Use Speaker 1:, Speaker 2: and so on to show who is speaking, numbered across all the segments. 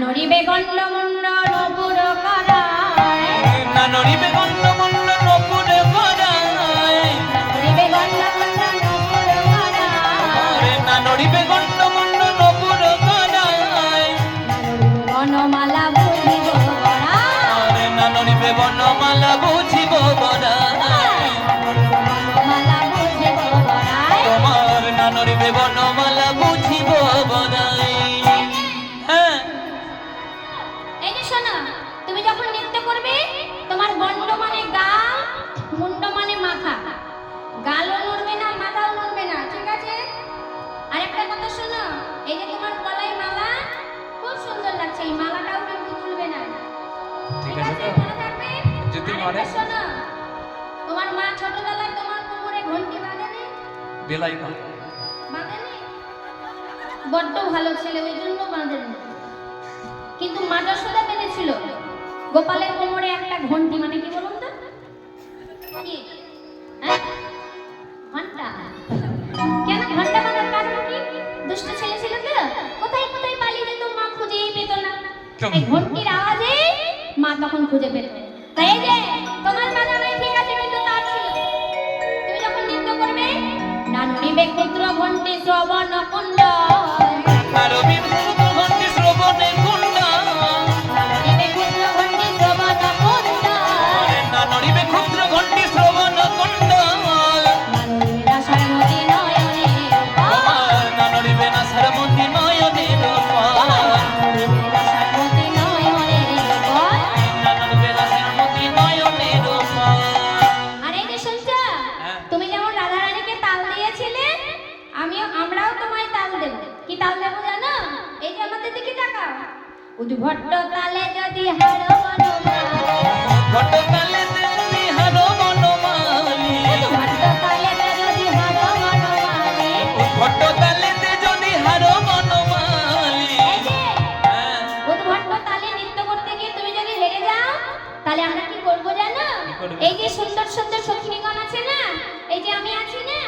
Speaker 1: নড়িবে গণ্ডমুণ্ড নপুর করায়,
Speaker 2: না নড়িবে গণ্ডমুণ্ড নপুর করায়,
Speaker 1: নড়িবে গণ্ডমুণ্ড নপুর করায়,
Speaker 2: না নড়িবে গণ্ডমুণ্ড নপুর করায়,
Speaker 1: বনমালা বুঝিব গড়ায়,
Speaker 2: না নড়িবে বনমালা বুঝিব গড়ায়,
Speaker 1: বনমালা বুঝিব গড়ায়।
Speaker 2: তোমার না নড়িবে বনমালা বুঝিব গড়ায়। হ্যাঁ,
Speaker 1: এই যে শোনো, তুমি যখন নৃত্য করবে তোমার গণ্ড মানে গা, মুন্ড মানে মাথা, গালও নড়বে না মাথাও নড়বে না, ঠিক আছে? আর একটা কথা শোনো, এই যে তোমার গলায় মালা খুব সুন্দর লাগছে, এই মালাটাও কিন্তু তুলবে না, ঠিক আছে? মনে থাকবে।
Speaker 2: যদি
Speaker 1: আর
Speaker 2: নড়ে?
Speaker 1: একটা শোনো, তোমার মা ছোটবেলায় তোমার কোমরে ঘন্টি বাঁধেনি?
Speaker 2: বেলাই না
Speaker 1: বাঁধেনি? বড্ড ভালো ছেলে, ওই জন্য বাঁধেনি। কিন্তু মা যশোদা বেঁধেছিল গোপালের কোমরে একটা ঘন্টি, মানে কি বলুন তো? কি? হ্যাঁ? ঘন্টা। কেন ঘন্টা বাঁধার কারণ কি? দুষ্ট ছেলে ছিল তো, কোথায় কোথায় পালিয়ে যেত, মা খুঁজেই পেত না। এই ঘন্টির আওয়াজে মা তখন খুঁজে পেত। তাই এই যে তোমার বাধা নাই, ঠিক আছে, কিন্তু তার ছিল। তুমি যখন নৃত্য করবে, না নড়িবে ক্ষুদ্র ঘন্টি শ্রবণ কুণ্ড,
Speaker 2: রবি ঘণ্টি শ্রবণে কুণ্ডা,
Speaker 1: নড়িবে ক্ষুদ্র ঘন্টি শ্রবণ কুণ্ড,
Speaker 2: না নড়িবে ক্ষুদ্র ঘণ্টি শ্রবণ কুণ্ডা,
Speaker 1: নড়িবে রাসায়নতি নয়নে
Speaker 2: তোমার না নড়িবে না সারমতি নয়নের
Speaker 1: নড়িবে রাসায়নতি নয়নে
Speaker 2: না নড়িবে না সারমতি নয়নের।
Speaker 1: আর এই যে শুনছো, তুমি যেমন রাধা রানীকে তাল দিয়েছিলে, আমরাও তোমায় তাল দেব। কি তাল দেবো জানো? এই যে আমাদের দিকে তাকাও, উদ্ভট্ট তালে যদি হার
Speaker 2: ঘটকালে তুমি হারো বনমালী,
Speaker 1: উদ্ভট্ট তালে যদি হার বনমালী,
Speaker 2: ঘটকালেতে যদি হারো বনমালী।
Speaker 1: এই যে উদ্ভট্ট তালে নৃত্য করতে গিয়ে তুমি যদি হেরে যাও, তাহলে আমরা কি করবো জানো?
Speaker 2: করবে?
Speaker 1: এই যে সুন্দর সুন্দর সখিনীগণ আছে না, এই যে আমি আছি না,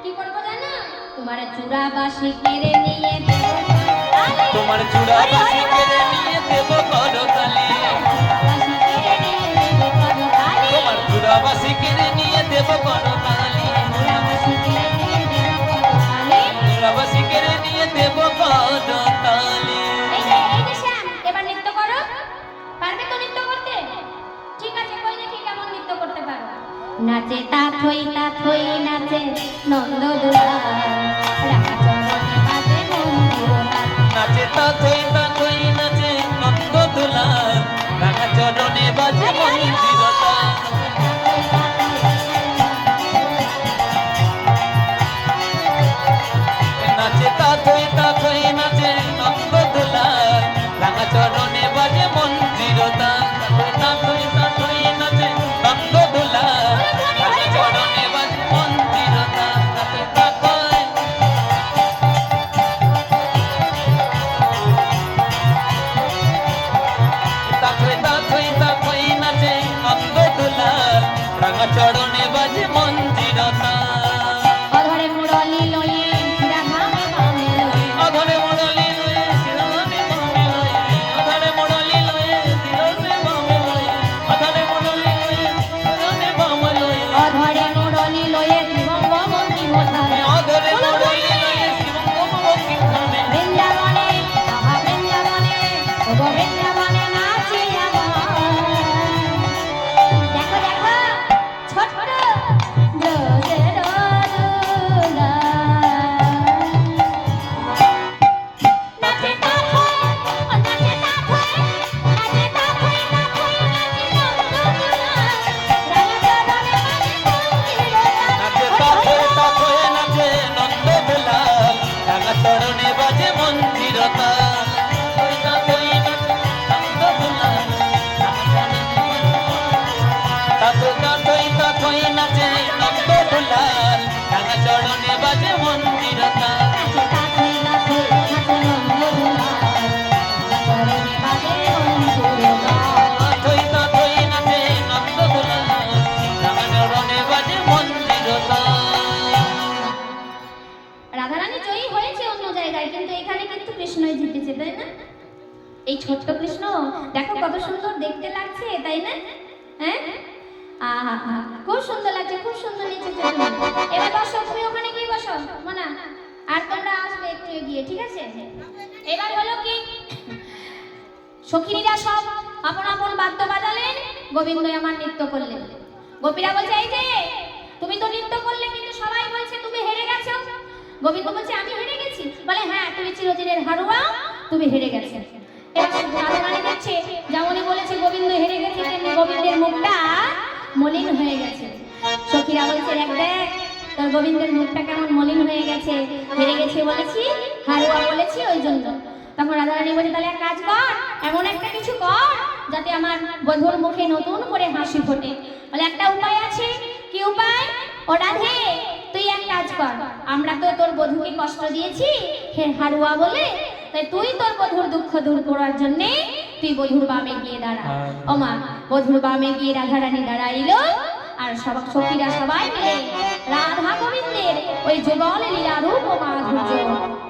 Speaker 1: কি করবো জানো? তোমার চূড়া বাসি কেড়ে নিয়ে দেব করতালি,
Speaker 2: তোমার চূড়া বাসি কেড়ে নিয়ে দেব করতালি,
Speaker 1: বাসি কেড়ে নিয়ে দেব করতালি,
Speaker 2: তোমার চূড়া বাসি কেড়ে নিয়ে দেব করতালি,
Speaker 1: চূড়া বাসি কেড়ে নিয়ে দেব করতালি।
Speaker 2: চূড়া বাসি কেড়ে নিয়ে দেব করতালি।
Speaker 1: এই যে শ্যাম, এবার নৃত্য করো। পারবে তো নৃত্য করতে? ঠিক আছে, কই দেখি কেমন নৃত্য করতে পারো। নাচে তা থই নাচে নন্দদোলা, রাখা চরণে বাজে মন্দিরতা।
Speaker 2: নাচে তা থই নাচে নন্দ দোলা, রাঙা চরণে বাজে মন্দিরতা। নাচে তা থই নাচে নন্দ দোলা, রাঙা চরণে বাজে মন্দিরতা। তা থই নাচে নন্দ দোলা, রাঙা চরণে বাজে মন্দিরতা। নাচে তা থই নাচে নন্দ দোলা, রাঙা চরণে বাজে মন্দিরতা।
Speaker 1: অধরে মুরলি লয়ে রাধামে বামে লয়ে,
Speaker 2: অধরে মুরলি লয়ে শিরোনে বামে লয়ে, অধরে মুরলি লয়ে শিরোনে বামে লয়ে, অধরে মুরলি লয়ে শিরোনে বামে লয়ে,
Speaker 1: অধরে মুরলি লয়ে জীবঙ্গ মন্দি হোতারে,
Speaker 2: অধরে মুরলি লয়ে শিবঙ্গ মন্দি ধামে।
Speaker 1: বৃন্দাবনে আহা বৃন্দাবনে, ওগো বৃন্দাবনে নাচি আমার। দেখো দেখো ছোট্ট ব্রজের দোলা, নাচে তা থই, ও নাচে তা থই, নাচে তা থই নাচি নন্দদোলা, রাঙা চরণে বাজে মন্দিরতা।
Speaker 2: নাচে তা থই নাচে নন্দ দোলা, রাঙা চরণে বাজে মন্দিরতা। থই তা থই নাচে নন্দ দোলা, তা থই নাচে নন্দ দোলা, রাঙা চরণে বাজে মন্দিরতা।
Speaker 1: নাচে তা থই নাচে নন্দদোলা, রাঙা চরণে বাজে মন্দিরতা।
Speaker 2: থই নাচে নন্দ দোলা, রাঙা চরণে বাজে মন্দিরতা।
Speaker 1: রাধারানী জয়ী হয়েছে অন্য জায়গায়, কিন্তু এখানে কিন্তু কৃষ্ণই জিতেছে, তাই না? এই ছোট্ট লাগছে তাই না? হ্যাঁ, আহা হা, খুব সুন্দর লাগছে, খুব সুন্দর নেচেছো তুমি। এবার বসো, তুমি ওখানে গিয়ে বসো মোনা, আর তোমরা আসবে একটু এগিয়ে, ঠিক আছে? এবার হলো কি, সখিনীরা সব আপন আপন বাদ্য বাজালেন, গোবিন্দ আমার নৃত্য করলেন। গোপীরা বলছে এই যে তুমি তো নৃত্য করলে, কিন্তু সবাই বলছে তুমি হেরে গেছো। গোবিন্দ বলছে আমি হেরে গেছি? বলে হ্যাঁ, তুমি চিরদিনের হারুয়া, তুমি হেরে গেছে। এবার রাধারানী দেখছে যেমনই বলেছে গোবিন্দ হেরে গেছে, তেমনি গোবিন্দের মুখটা মলিন হয়ে গেছে। সখীরা বলছে দেখ তোর গোবিন্দের মুখটা কেমন মলিন হয়ে গেছে, হেরে গেছে বলেছি, হারুয়া বলেছি ওই জন্য। তখন রাধারানী বলে তাহলে এক কাজ কর, এমন একটা কিছু কর যাতে আমার বধূর মুখে নতুন করে হাসি ফোটে। বলে একটা উপায় আছে। কি উপায়? ও রাধে তুই এক কাজ কর, আমরা তো তোর বধূকে কষ্ট দিয়েছি হে হারুয়া বলে, তাই তুই তোর বধূর দুঃখ দূর করার জন্য তুই বধূর বামে গিয়ে দাঁড়া। ও মা, বধূর বামে গিয়ে রাধারানী দাঁড়াইলো, আর সখীরা সবাই মিলে রাধা গোবিন্দের ওই যুগল লীলা রূপ ও মাধুর্য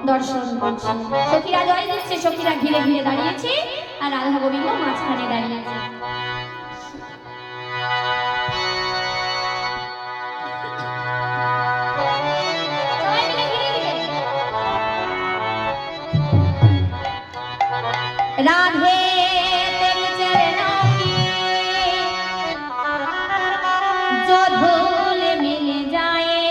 Speaker 1: দর্শন করছে। সখীরা জয় দিচ্ছে, সখীরা ঘিরে ঘিরে দাঁড়িয়েছে, আর রাধা গোবিন্দ মাঝখানে দাঁড়িয়েছে। সবাই মিলে ঘিরে ঘিরে রাধে तेरे चरणों की जो धूल मिल जाए,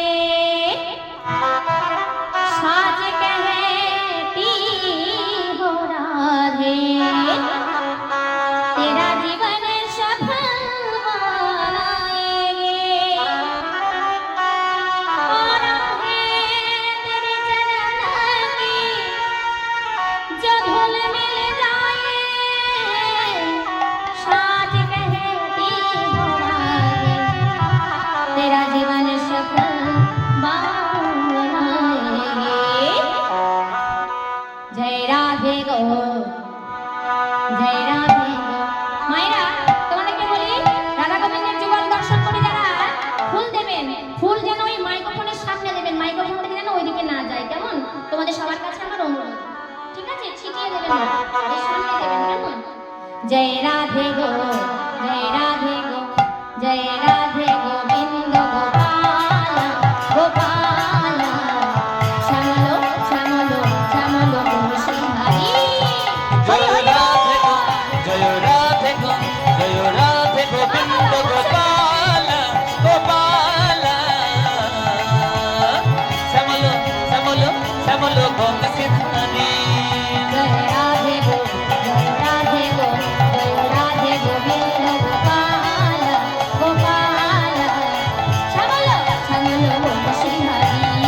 Speaker 1: साज कहती हो राधे तेरा जीवन सफल बनाएंगे। और राधे तेरे चरणों की जो धूल मिल जाए, साज कहती हो राधे तेरा जीवन सफल बनाएंगे। जय राधे गो, जय राधे गो। মায়েরা তোমাদেরকে বলি, রাধা গোবিন্দের যুগল দর্শন করে যারা ফুল দেবেন, ফুল যেন ওই মাইক্রোফোনের সামনে দেবেন, মাইক্রোফোন থেকে যেন ওইদিকে না যায়, কেমন? তোমাদের সবার কাছে আমার অনুরোধ, ঠিক আছে? ছিটিয়ে দেবেন না, এই সামনে দেবেন, কেমন? জয় রাধে গো, জয় রাধে গো, জয় রাধে গোবিন্দ গোপাল গোপাল, শ্যামলো শ্যামলো শ্যামলো শ্রীহরি।
Speaker 2: জয় রাধে গো, জয় রাধে গো, জয় রাধে গোবিন্দ গোপাল গোপাল, শ্যামলো শ্যামলো শ্যামলো গঙ্গা
Speaker 1: জয় রাধে গো, জয় রাধে গো, জয় রাধে গোবিন্দ গোপাল গোপাল, শ্যামলো শ্যামলো শ্রীহরি।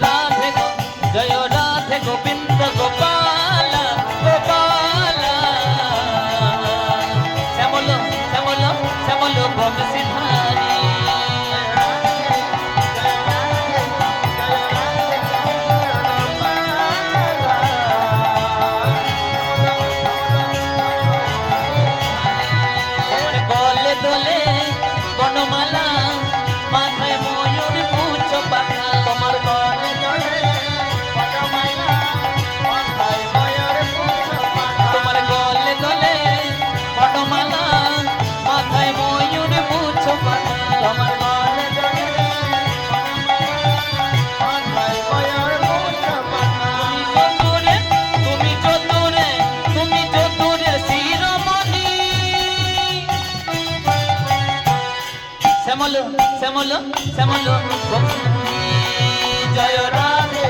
Speaker 2: রাধে গো, জয় রাধে গোবিন্দ গোপাল গোপাল, শ্যামলো শ্যামলো শ্যামলো বংশীধারী। গলে দোলে বনমালা, মাথায় ময়ূর পুচ্ছ পাখা, তোমার গলে দোলে বনমালা, মাথায় ময়ূর পুচ্ছ পাখা, তোমার গলে দোলে বনমালা, মাথায় ময়ূর পুচ্ছ পাখা, তোমার গলে দোলে মাথায় ময়ূর পুচ্ছ পাখা। তুমি চতুরে, তুমি চতুরে শিরোমণি, শ্যামলো শ্যামলো শ্যামলো জয় রাধে,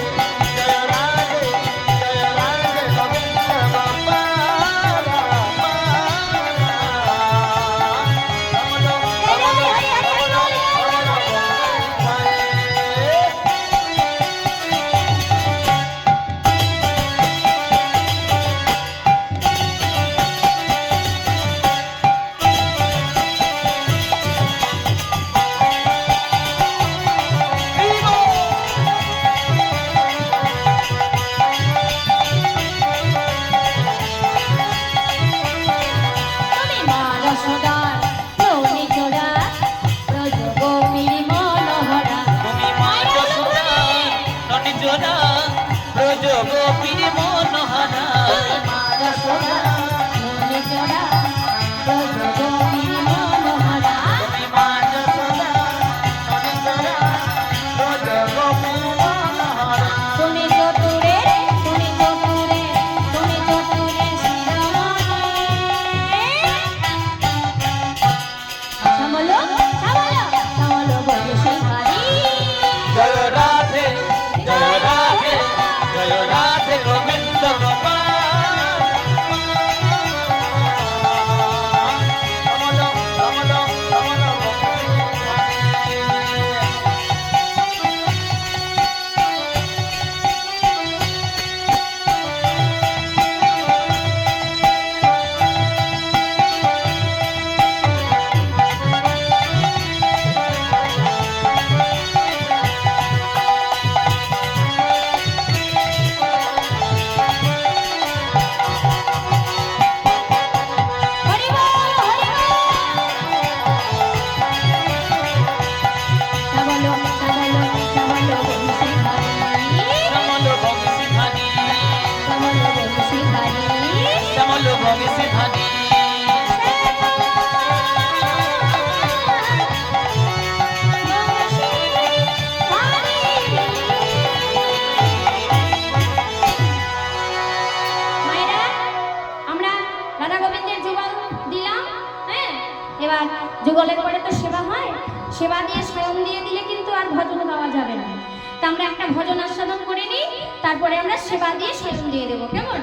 Speaker 2: জয় রাধে, জয় রাধে গোবিন্দ গোপাল শ্যামলো শ্যামলো ব্রজ গোপীর মনোহরা
Speaker 1: তুমি মা যশোদা মনে জোড়া ব্রজ গোপীর মনোহরা
Speaker 2: তুমি মা যশোদা মনে জোড়া ব্রজ গোপীর মনোহরা
Speaker 1: তুমি চতুরে তুমি চতুরে তুমি চতুরে শিরোমণি সামলো সামলো সামলো বলে শিকারি
Speaker 2: জয় রাধে জয় রাধে জয় রাধে গোবিন্দ গোপাল কমলো কমলো কমলো
Speaker 1: হরি বল হরি বল সামলো সামলো সামলো বলে শিকারি
Speaker 2: শ্যামল বংশী ধানী
Speaker 1: সামলো বলে শিকারি
Speaker 2: শ্যামল বংশী ধানী
Speaker 1: মায়েরা আমরা রাধা গোবিন্দের যুগল দিলাম, হ্যাঁ এবার যুগলের পরে তো সেবা হয়, সেবা দিয়ে স্বয়ং দিয়ে দিলে কিন্তু আর ভজন গাওয়া যাবে না। তা আমরা একটা ভজন আস্বাদন করে নিই, তারপরে আমরা সেবা দিয়ে স্বয়ং দিয়ে দেবো, কেমন?